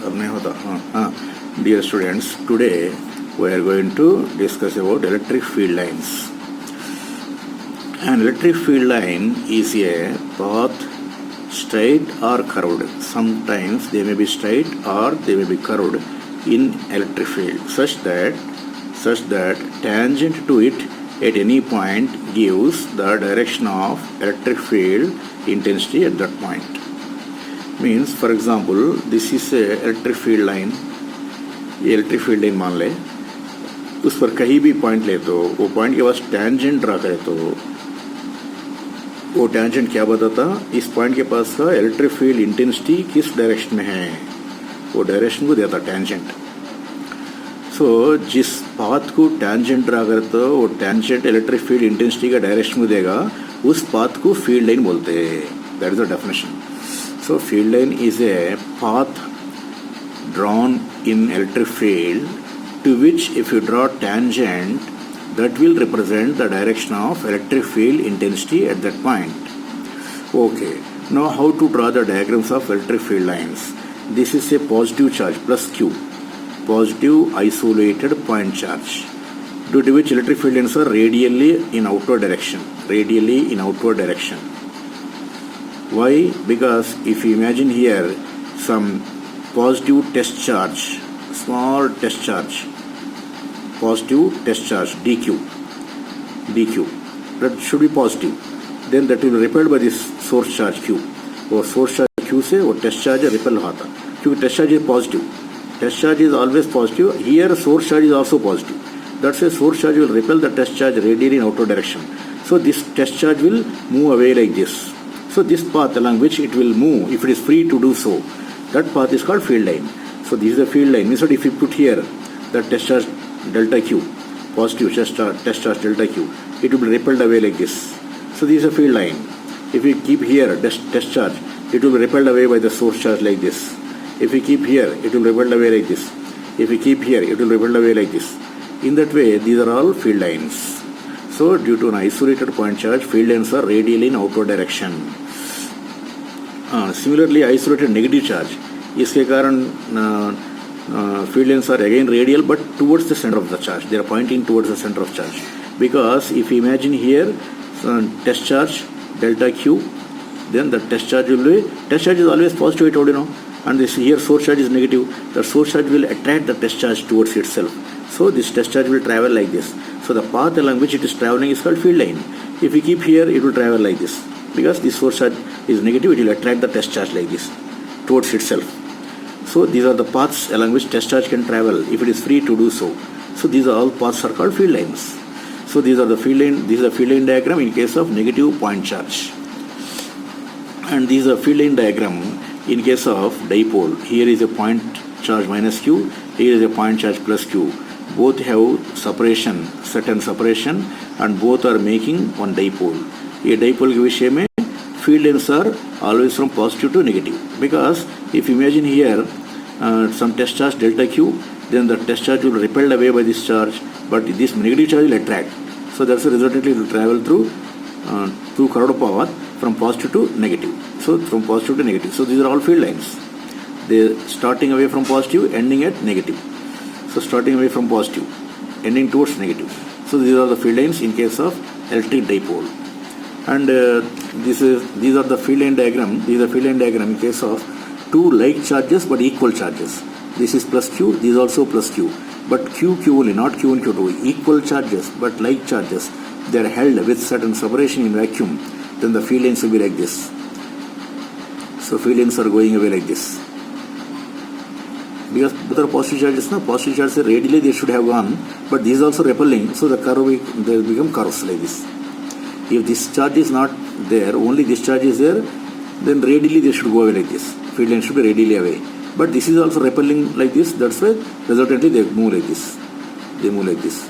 अब नहीं होता. Dear students, today we are going to discuss about electric field lines. An electric field line is a path straight or curved. Sometimes they may be straight or they may be curved in electric field such that tangent to it at any point gives the direction of electric field intensity at that point. Means, for example, this is a electric field line. ये electric field line मान ले, उस पर कहीं भी point ले तो वो पॉइंट के पास टेंजेंट ड्रा करे तो वो टेंजेंट क्या बताता, इस पॉइंट के पास का इलेक्ट्रिक फील्ड इंटेंसिटी किस डायरेक्शन में है, वो डायरेक्शन को देता टेंजेंट. सो जिस पाथ को टेंजेंट ड्रा करता वो टेंजेंट इलेक्ट्रिक फील्ड इंटेंसिटी का डायरेक्शन को देगा, उस पाथ को फील्ड लाइन बोलते हैं. That is the definition. So field line is a path drawn in electric field to which if you draw tangent that will represent the direction of electric field intensity at that point. Okay, now how to draw the diagrams of electric field lines. This is a positive charge plus Q, positive isolated point charge, due to which electric field lines are radially in outward direction. Why? Because if you imagine here some positive test charge, small test charge, positive test charge dq, that should be positive, then that will be repelled by this source charge q. और source charge q से वो test charge repel होता, क्योंकि test charge is positive. Test charge is always positive. Here source charge is also positive. That's why source charge will repel the test charge radially in outward direction. So this test charge will move away like this. So this path along which it will move, if it is free to do so, that path is called field line. So this is a field line. Instead, if you put here the test charge delta q, positive test charge delta q, it will be repelled away like this. So this is a field line. If we keep here test charge, it will be repelled away by the source charge like this. If we keep here, it will be repelled away like this. If we keep here, it will be repelled away like this. In that way, these are all field lines. So due to an isolated point charge, field lines are radially in outward direction. Similarly, isolated negative charge, इसके कारण field lines are again radial but towards the center of the charge. They are pointing towards the center of charge. Because if you imagine here test charge delta q, then the test charge is always positive, I told you now, and this here source charge is negative. The source charge will attract the test charge towards itself. So this test charge will travel like this. So the path along which it is traveling is called field line. If we keep here, it will travel like this. Because this source charge is negative, it will attract the test charge like this towards itself. So these are the paths along which test charge can travel if it is free to do so. So these are all paths are called field lines. So these are the field line. This is a field line diagram in case of negative point charge. And this is a field line diagram in case of dipole. Here is a point charge minus q. Here is a point charge plus q. Both have separation, certain separation, and both are making one dipole. ये dipole के विषय में field lines are always from positive to negative, because if you imagine here some test charge delta q, then the test charge will repelled away by this charge, but this negative charge will attract. So that's the resultantly it will travel through curved path from positive to negative. So from positive to negative. So these are all field lines. They starting away from positive, ending at negative. So starting away from positive, ending towards negative. So these are the field lines in case of electric dipole. And these are the field line diagram. This is the field line diagram in case of two like charges but equal charges. This is plus q, this is also plus q. But q only, not q1, q2. Equal charges but like charges. They are held with certain separation in vacuum. Then the field lines will be like this. So field lines are going away like this. Because both are positive charges, no? Positive charges radially they should have gone, but these also repelling. So the curve they become curves like this. If this charge is not there, only this charge is there, then radially they should go away like this. Field line should be radially away. But this is also repelling like this, that's why resultantly they move like this. They move like this.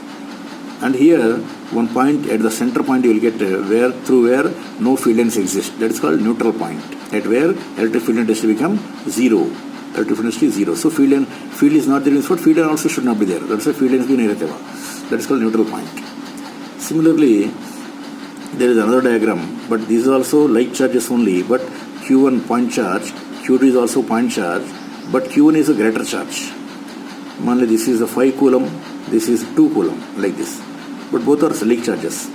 And here, one point at the center point you will get through where no field lines exist. That is called neutral point. At where electric field line has to become zero. Electric field line is zero. So field is not there in spot, field line also should not be there. That's why field line is being negative. That is called neutral point. Similarly, there is another diagram, but this is also like charges only, but Q1 point charge, Q2 is also point charge, but Q1 is a greater charge. Mainly this is a 5 coulomb, this is 2 coulomb, like this. But both are leak charges.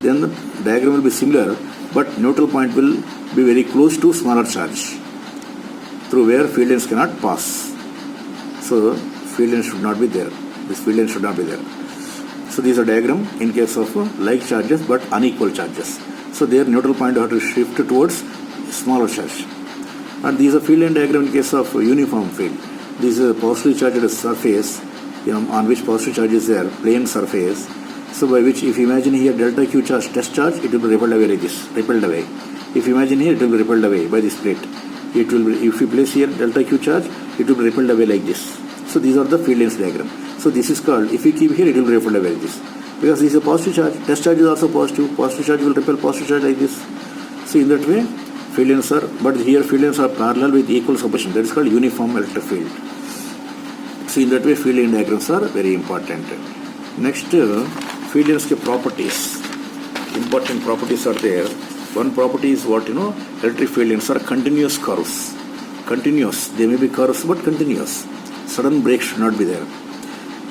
Then the diagram will be similar, but neutral point will be very close to smaller charge, through where field lines cannot pass. So field lines should not be there. This field line should not be there. So these are diagram in case of like charges but unequal charges. So their neutral point have to shift towards smaller charge. And these are field line diagram in case of uniform field. This is a positively charged surface, on which positive charge is there, plane surface. So by which, if you imagine here delta Q charge, test charge, it will be repelled away like this, repelled away. If you imagine here, it will be repelled away by this plate. It will be, if you place here delta Q charge, it will be repelled away like this. So these are the field lines diagram. So this is called, if you keep here, it will be repelled away like this. Because this is a positive charge, test charge is also positive. Positive charge will repel positive charge like this. So in that way, field lines are, but here field lines are parallel with equal supposition. That is called uniform electric field. So in that way, field line diagrams are very important. Next, field lines ke properties. Important properties are there. One property is what, electric field lines are continuous curves. Continuous. They may be curves but continuous. Sudden break should not be there.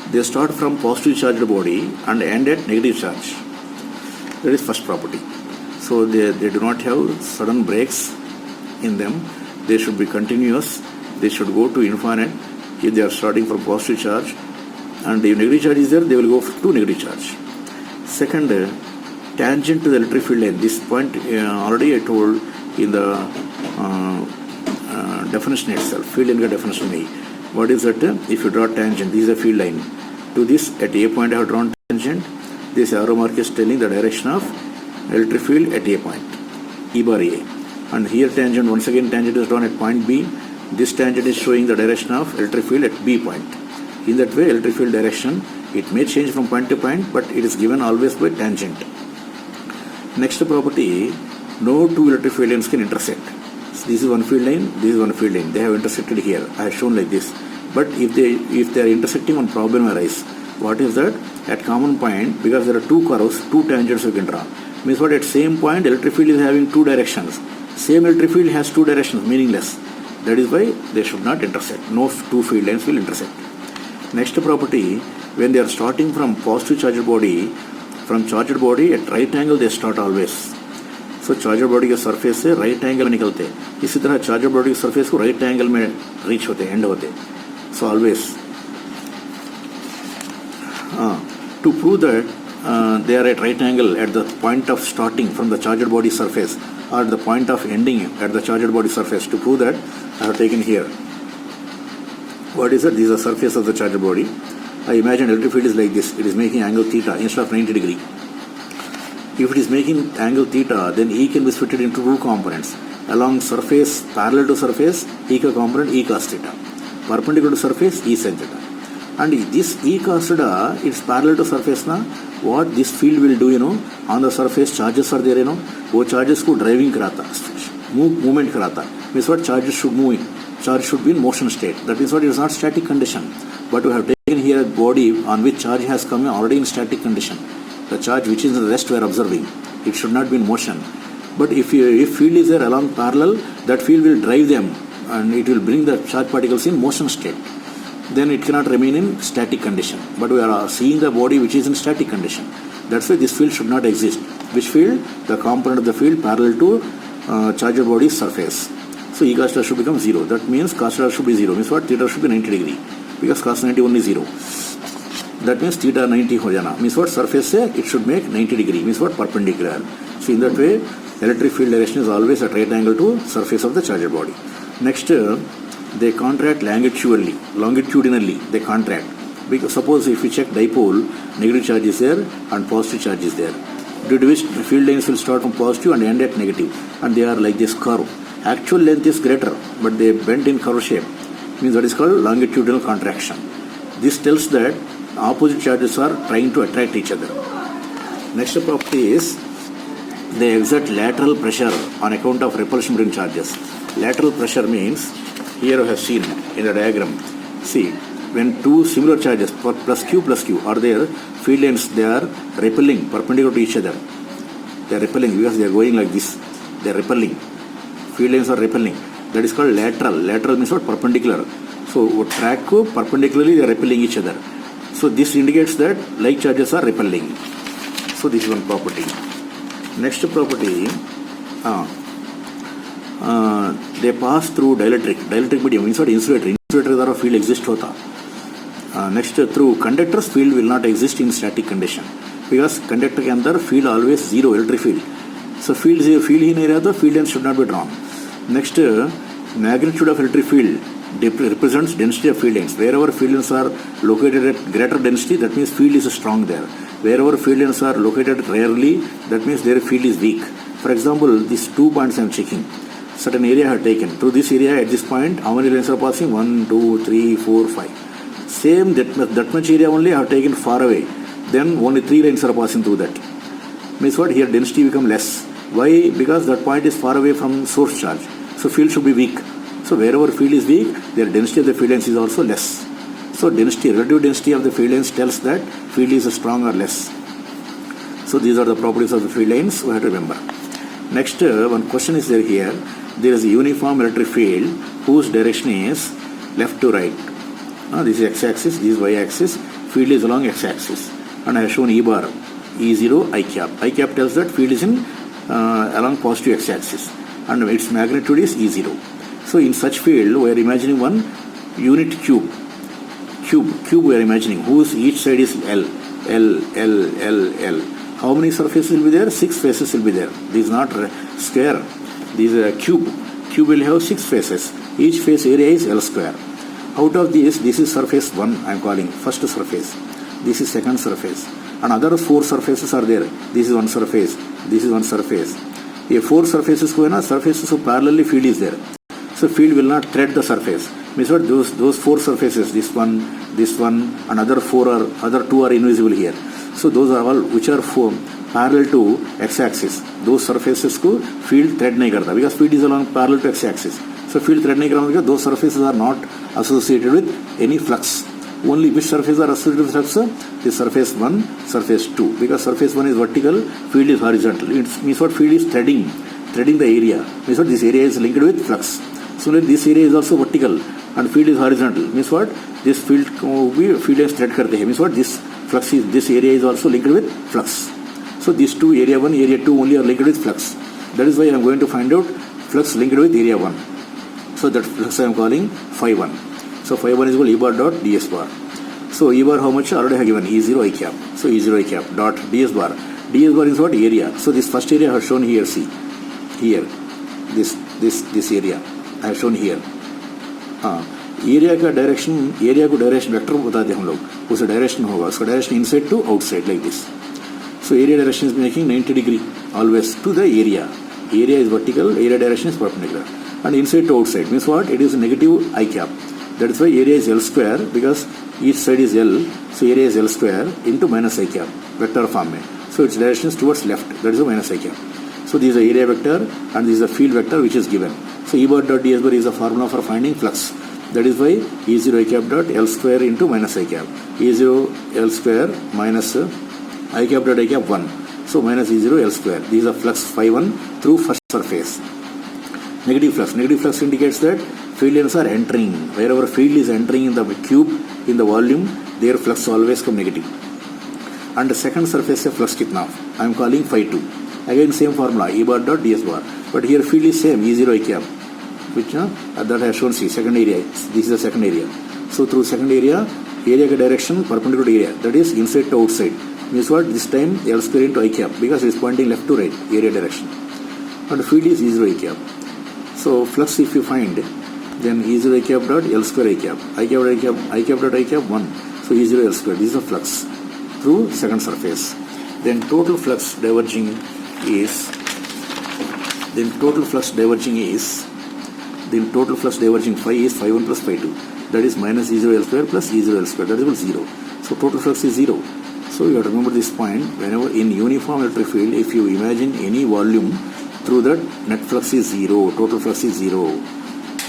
They start from positive charged body and end at negative charge. That is first property. So they do not have sudden breaks in them. They should be continuous. They should go to infinite. If they are starting from positive charge and if negative charge is there, they will go to negative charge. Second, tangent to the electric field line. This point already I told in the definition itself, field line definition. What is that? If you draw tangent, this is a field line. To this, at A point I have drawn tangent. This arrow mark is telling the direction of electric field at A point, E bar A. And here tangent, once again tangent is drawn at point B. This tangent is showing the direction of electric field at B point. In that way, electric field direction, it may change from point to point, but it is given always by tangent. Next property, no two electric field lines can intersect. So this is one field line, this is one field line. They have intersected here. I have shown like this. But if they are intersecting, one problem arises. What is that? At common point, because there are two curves, two tangents you can draw. Means what? At same point, electric field is having two directions. Same electric field has two directions, meaningless. That is why they should not intersect. No two field lines will intersect. Next property, when they are starting from positive charged body, from charged body at right angle they start always. So charged body के surface से right angle में निकलते. इसी तरह charged body के surface को right angle में reach होते, end होते. So always. To prove that they are at right angle at the point of starting from the charged body surface or the point of ending at the charged body surface, to prove that I have taken here. What is it? This is the surface of the charged body. I imagine electric field is like this. It is making angle theta instead of 90 degree. If it is making angle theta, then E can be split into two components. Along surface, parallel to surface, E ka component E cos theta. Perpendicular to surface, E sin theta. And this E cos theta, it's parallel to surface na. What this field will do, on the surface charges are there, वो charges को driving कराता, movement कराता. Means what? Charges should move. Charge should be in motion state. That means what? It is not static condition. But we have taken here a body on which charge has come already in static condition. The charge which is in the rest we are observing. It should not be in motion. But if field is there along parallel, that field will drive them and it will bring the charge particles in motion state. Then it cannot remain in static condition. But we are seeing the body which is in static condition. That's why this field should not exist. Which field? The component of the field parallel to charged body surface. So E cos theta should become 0. That means cos theta should be 0. Means what? Theta should be 90 degree. Because cos 90 only 0. That means theta 90 ho jana. Means what? Surface se it should make 90 degree. Means what? Perpendicular. So in that way, electric field direction is always at right angle to surface of the charged body. Next, they contract longitudinally. They contract. Because suppose if you check dipole, negative charge is there and positive charge is there. Due to which the field lines will start from positive and end at negative. And they are like this curve. Actual length is greater, but they bent in curve shape. Means that is called longitudinal contraction. This tells that opposite charges are trying to attract each other. Next property is they exert lateral pressure on account of repulsion between charges. Lateral pressure means, here I have seen in the diagram. See, when two similar charges plus Q are there, field lines, they are repelling perpendicular to each other. They are repelling because they are going like this. They are repelling. Field lines are repelling. That is called lateral. Lateral means what? Perpendicular. So track perpendicularly they are repelling each other. So this indicates that like charges are repelling. So this is one property. Next property, they pass through dielectric medium means what? Insulator द्वारा field exist होता. Next, through conductors field will not exist in static condition because conductor के अंदर field always zero, electric field. So field ही नहीं रहता, field length should not be drawn. Next, magnitude of electric field represents density of field lengths. Wherever field lengths are located at greater density, that means field is strong there. Wherever field lengths are located rarely, that means their field is weak. For example, these 2 points I am checking. Certain area I have taken. Through this area at this point, how many lines are passing? 1, 2, 3, 4, 5. Same that much area only I have taken far away. Then only 3 lines are passing through that. Means what? Here density become less. Why? Because that point is far away from source charge. So field should be weak. So wherever field is weak, their density of the field length is also less. So relative density of the field length tells that field is strong or less. So these are the properties of the field lines we have to remember. Next, one question is there here. There is a uniform electric field whose direction is left to right. This is x-axis, this is y-axis. Field is along x-axis. And I have shown E bar, E0, I cap. I cap tells that field is in along positive x-axis. And its magnitude is E0. So in such field, we are imagining one unit cube. Cube we are imagining, whose each side is L. How many surfaces will be there? 6 faces will be there. This is not square. This is a cube. Cube will have 6 faces. Each face area is L square. Out of this is surface 1, I am calling first surface. This is second surface. And other 4 surfaces are there. This is one surface. This is one surface. If 4 surfaces go in, surfaces so parallelly field is there. So field will not thread the surface. Means what? Those 4 surfaces, this one, and other 2 are invisible here. So those are all which are parallel to x-axis. Those surfaces को field thread नहीं करता because field is along parallel to x-axis. So field thread नहीं करता because those surfaces are not associated with any flux. Only which surfaces are associated with flux? The surface 1, surface 2. Because surface 1 is vertical, field is horizontal. It means what? Field is threading the area. Means what? This area is linked with flux. So this area is also vertical and field is horizontal. Means what? This field is thread करते हैं. Means what? This area is also linked with flux. So these two, area 1, area 2 only are linked with flux. That is why I am going to find out flux linked with area 1. So that flux I am calling phi 1. So phi 1 is equal to E bar dot ds bar. So E bar how much? Already I have given E0 I cap. So E0 I cap dot ds bar. Ds bar is what? Area. So this first area I have shown here. See here. This area I have shown here. Area का direction vector बताते हम लोग. उस direction होगा, उसका direction inside to outside like this. So area direction is making 90 degree always to the area. Area is vertical, area direction is perpendicular. And inside to outside means what? It is negative I cap. That is why area is L square because each side is L. So area is L square into minus I cap. Vector form mein. So its direction is towards left. That is the minus I cap. So this is the area vector and this is the field vector which is given. So E bar dot ds bar is the formula for finding flux. That is why E0 I cap dot L square into minus I cap. E0 L square minus I cap dot I cap 1. So minus E0 L square. This is the flux phi 1 through first surface. Negative flux indicates that field lines are entering. Wherever field is entering in the cube, in the volume, their flux always come negative. And the second surface से flux कितना? I am calling phi 2. Again same formula E bar dot ds bar. But here field is same E0 I cap, which that I have shown. See second area. This is the second area. So through second area का direction perpendicular to area. That is inside to outside. Means what? This time L square into I cap because it is pointing left to right, area direction. And the field is E0 I cap. So flux if you find, then E0 I cap dot L square I cap. I cap dot I cap 1. So E0 L square. This is the flux through second surface. Then total flux diverging is phi is phi 1 plus phi 2. That is minus E0 L square plus E0 L square. That is equal to 0. So total flux is 0. So you have to remember this point. Whenever in uniform electric field, if you imagine any volume, through that net flux is 0, total flux is 0.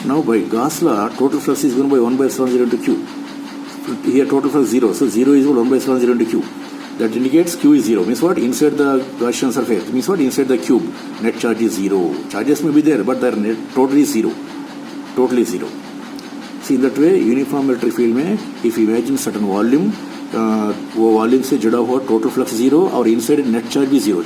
Now by Gauss law, total flux is given by 1 by epsilon 0 into Q. Here total flux 0. So 0 is equal to 1 by epsilon 0 into Q. That indicates Q is 0. Means what? Inside the Gaussian surface. Means what? Inside the cube, net charge is 0. Charges may be there, but their net total is 0. totally zero. See, in that way uniform electric field में if imagine certain volume, वो volume से जुड़ा हुआ total flux zero और inside net charge भी zero.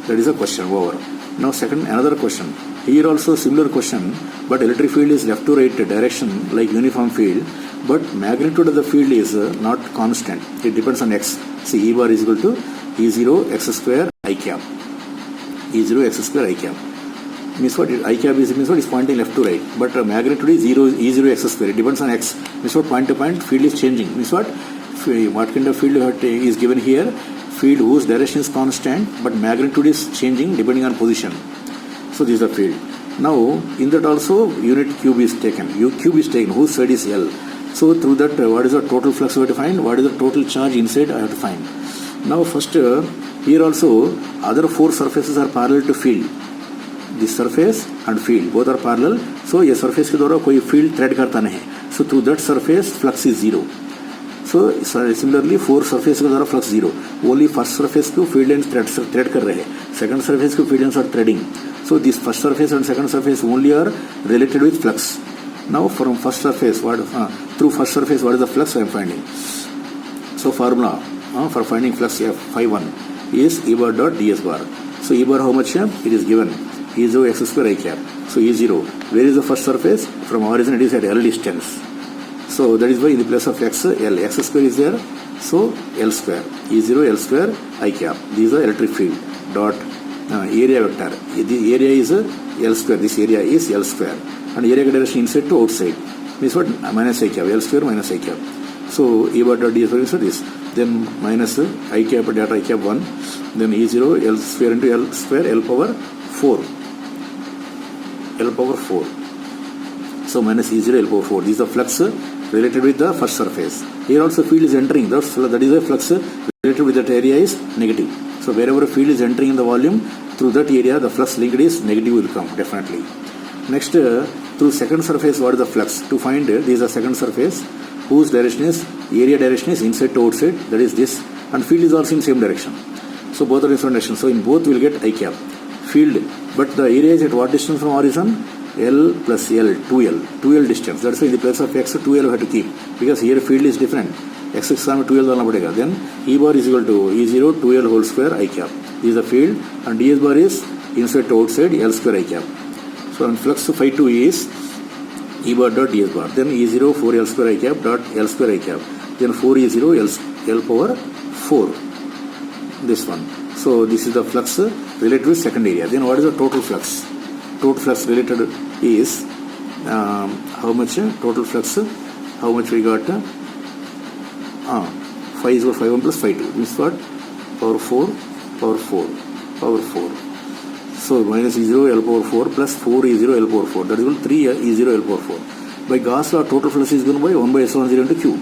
That is a question over. Now second, another question. Here also similar question, but electric field is left to right direction like uniform field, but magnitude of the field is not constant. It depends on x. See, E bar is equal to E0 x square I cap. E0 x square I cap. Means what? I cap is means what is pointing left to right, but magnitude is E0 x square. It depends on x. Means what? Point to point field is changing. Means what? What kind of field is given here? Field whose direction is constant but magnitude is changing depending on position. So this is the field. Now in that also unit cube is taken. Cube is taken whose side is L. So through that what is the total flux I have to find? What is the total charge inside I have to find? Now first here also other four surfaces are parallel to field. This surface and field both are parallel. So ये surface के द्वारा कोई field thread करता नहीं. So through that surface flux is zero. So similarly four surface के द्वारा flux zero. Only first surface को field lines thread कर रहे हैं. Second surface को field lines are threading. So this first surface and second surface only are related with flux. Now from first surface through first surface what is the flux I am finding? So formula for finding flux Phi1 is E bar dot ds bar. So E bar how much? It is given E0 x square I cap. So E0 where is the first surface? From origin it is at L distance. So that is why in the place of x, L, x square is there. So L square, E0 L square I cap. These are electric field dot area vector. The area is L square. This area is L square. And area direction inside to outside. Means what? Minus I cap. L square minus I cap. So E bar dot ds bar is this. Then minus I cap dot I cap 1. Then E0 L square into L square L power 4. L power 4. So minus E0 L power 4. This is the flux related with the first surface. Here also field is entering. That is the flux related with that area is negative. So wherever field is entering in the volume, through that area the flux linked is negative will come definitely. Next through second surface what is the flux? To find this is the second surface whose direction is area direction is inside to outside, that is this, and field is also in same direction. So both are in different direction. So in both we will get I cap. Field, but the area is at what distance from horizon? L plus L, 2L distance. That's why in the place of x, 2L we have to keep. Because here field is different. X is 2L डालना पड़ेगा. Then E bar is equal to E0 2L whole square I cap. This is the field and ds bar is inside to outside L square I cap. So and flux Phi2 is E bar dot ds bar. Then E0 4L square I cap dot L square I cap. Then 4E0 L power 4. This one. So this is the flux related with second area. Then what is the total flux? Total flux related is how much total flux, how much we got? Phi is equal to Phi1 plus Phi2 means what? Power 4 power 4 power 4. So minus E0 L power 4 plus 4 E0 L power 4, that is equal to 3 E0 L power 4. By Gauss law total flux is given by 1 by epsilon 0 into Q.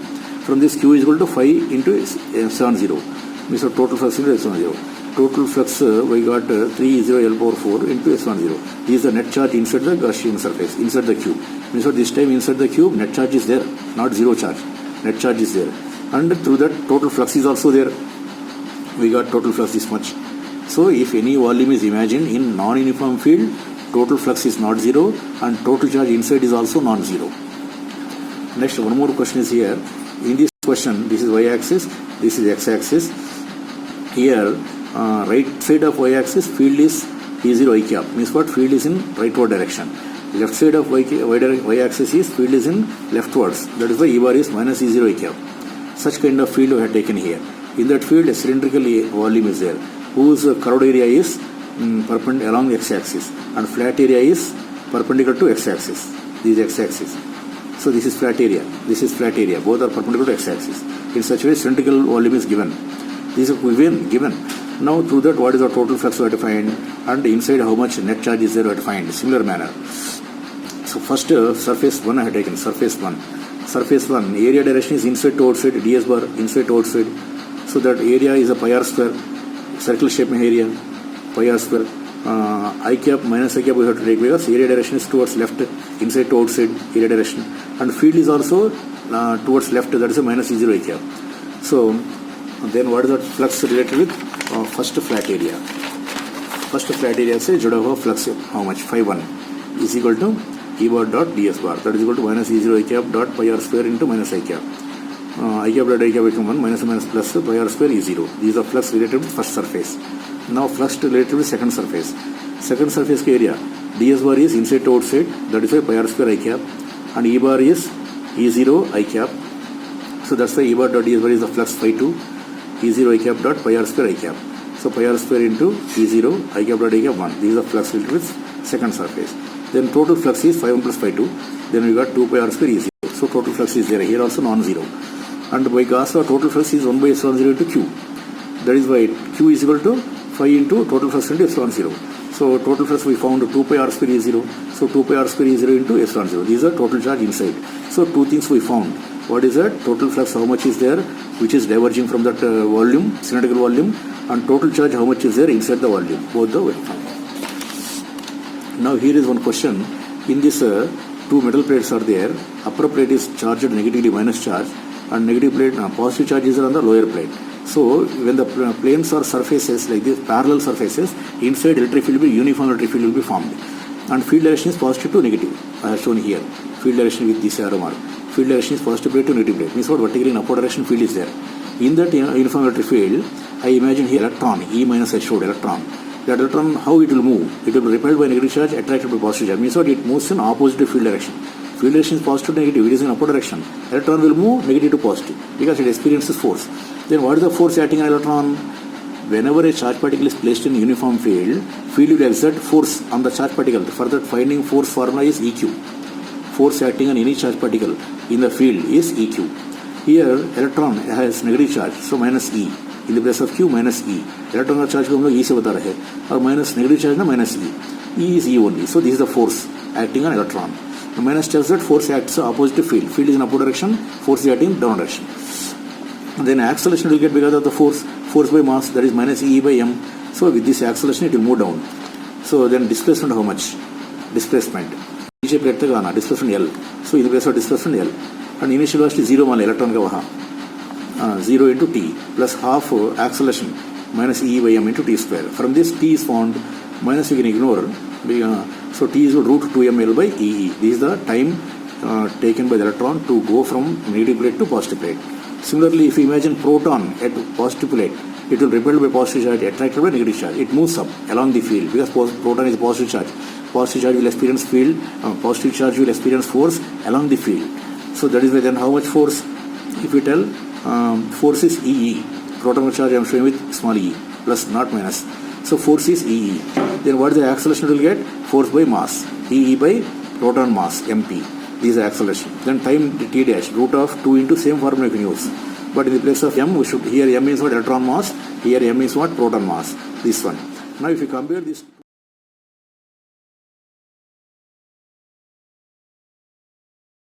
From this Q is equal to phi into epsilon 0 means the total flux into epsilon 0. Total flux we got 3 E0 L power 4 into epsilon 0. This is the net charge inside the Gaussian surface, inside the cube. Means what? This time inside the cube net charge is there, not zero charge. Net charge is there. And through that total flux is also there. We got total flux this much. So if any volume is imagined in non-uniform field, total flux is not zero and total charge inside is also non-zero. Next, one more question is here. In this question, this is y-axis, this is x-axis. Here, right side of y-axis, field is E0 I cap. Means what? Field is in rightward direction. Left side of y-axis is field is in leftwards. That is why E bar is minus E0 I cap. Such kind of field we have taken here. In that field, a cylindrical volume is there, whose curved area is perpendicular along the x-axis, and flat area is perpendicular to x-axis. This is x-axis. So this is flat area. This is flat area. Both are perpendicular to x-axis. In such a way, cylindrical volume is given. This is given. Now through that, what is the total flux we have to find, and inside how much net charge is there we have to find. Similar manner. So first surface 1 I have taken. Surface 1. Surface 1, area direction is inside to outside, ds bar inside to outside. So that area is a pi r square, circle shape area, pi r square. I cap minus I cap we have to take because area direction is towards left, inside to outside area direction. And field is also towards left, that is a minus E0 I cap. So then what is the flux related with first flat area? First flat area से जुड़ा हुआ flux how much? Phi1 is equal to E bar dot ds bar, that is equal to minus E0 I cap dot pi r square into minus I cap. I cap dot I cap become 1 minus plus pi r square E0. These are flux related to first surface. Now flux related to second surface. Second surface area, ds bar is inside to outside, that is why pi r square I cap, and E bar is E0 I cap. So that's why E bar dot ds bar is the flux phi 2, E0 I cap dot pi r square I cap. So pi r square into E0 I cap dot I cap 1. These are flux related with second surface. Then total flux is phi 1 plus phi 2. Then we got 2 pi r square E0. So total flux is there. Here also non-zero. And by Gauss law, total flux is 1 by epsilon 0 into Q. That is why Q is equal to phi into total flux into epsilon 0. So total flux we found 2 pi r square E0. So 2 pi r square E0 into epsilon 0. These are total charge inside. So two things we found. What is that? Total flux, how much is there, which is diverging from that volume, cylindrical volume, and total charge, how much is there inside the volume, both the way. Now here is one question. In this two metal plates are there. Upper plate is charged negatively minus charge, and negative plate positive charge is on the lower plate. So when the planes or surfaces like this, parallel surfaces, inside electric field will be uniform electric field will be formed, and field direction is positive to negative. I have shown here field direction with this arrow mark. Field direction is positive plate to negative plate. Means what? Vertically in upward direction field is there. In that uniform electric field, I imagine here electron, E minus I showed electron. That electron, how it will move? It will be repelled by negative charge, attracted by positive charge. Means what? It moves in opposite field direction. Field direction is positive to negative. It is in upward direction. Electron will move negative to positive because it experiences force. Then what is the force acting on electron? Whenever a charge particle is placed in uniform field will exert force on the charge particle. For that, finding force formula is EQ. Force acting on any charge particle in the field is EQ. Here electron has negative charge, so minus E. In the place of Q, minus E. Electron का charge को हम लोग E से बता रहे हैं, और minus negative charge ना minus E. E is E only. So this is the force acting on electron. The minus tells that force acts opposite to field. Field is in upward direction, force is acting down direction. Then acceleration will get because of the force by mass, that is minus E by m. So with this acceleration it will move down. So then displacement how much? Displacement. नीचे plate तक आना, displacement L. So in the place of displacement L. And initial velocity 0 मान ले electron का वहाँ 0 into t plus half acceleration minus E by m into t square. From this t is found, minus we can ignore. So t is root 2ml by EE. This is the time taken by the electron to go from negative plate to positive plate. Similarly, if you imagine proton at positive plate, it will repelled by positive charge, attracted by negative charge. It moves up along the field because proton is positive charge. Positive charge will experience field, positive charge will experience force along the field. So that is why then how much force? If we tell force is EE, proton charge I am showing with small e, plus not minus. So force is EE. Then what is the acceleration will get? Force by mass, EE by proton mass, MP. This is the acceleration. Then time t dash, root of 2 into same formula you can use. But in the place of m, we should, here m is what? Electron mass, here m is what? Proton mass. This one. Now if you compare this